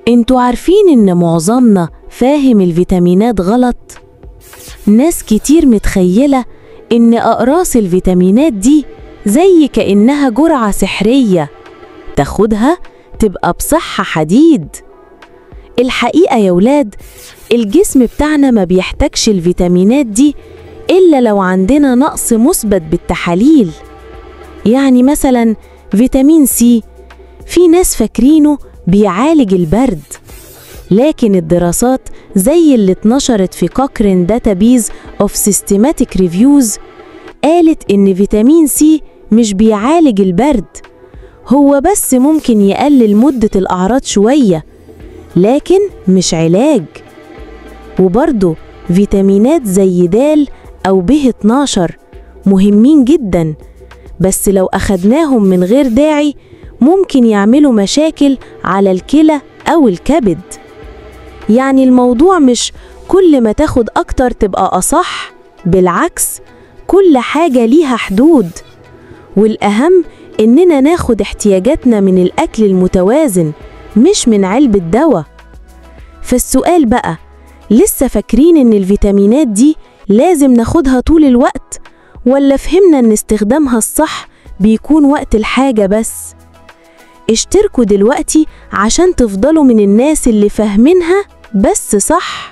انتوا عارفين ان معظمنا فاهم الفيتامينات غلط؟ ناس كتير متخيلة ان اقراص الفيتامينات دي زي كأنها جرعة سحرية تاخدها تبقى بصحة حديد. الحقيقة يا ولاد، الجسم بتاعنا ما بيحتاجش الفيتامينات دي إلا لو عندنا نقص مثبت بالتحاليل. يعني مثلا فيتامين سي في ناس فاكرينه بيعالج البرد، لكن الدراسات زي اللي اتنشرت في كوكرين داتابيز اوف سيستماتيك ريفيوز قالت إن فيتامين سي مش بيعالج البرد، هو بس ممكن يقلل مدة الأعراض شوية، لكن مش علاج. وبرضه فيتامينات زي د أو ب12 مهمين جدا، بس لو أخدناهم من غير داعي ممكن يعملوا مشاكل على الكلى أو الكبد. يعني الموضوع مش كل ما تاخد أكتر تبقى أصح، بالعكس كل حاجة ليها حدود، والأهم إننا ناخد احتياجاتنا من الأكل المتوازن مش من علبة دواء. فالسؤال بقى، لسه فاكرين إن الفيتامينات دي لازم ناخدها طول الوقت، ولا فهمنا إن استخدامها الصح بيكون وقت الحاجة بس؟ اشتركوا دلوقتي عشان تفضلوا من الناس اللي فاهمينها بس صح.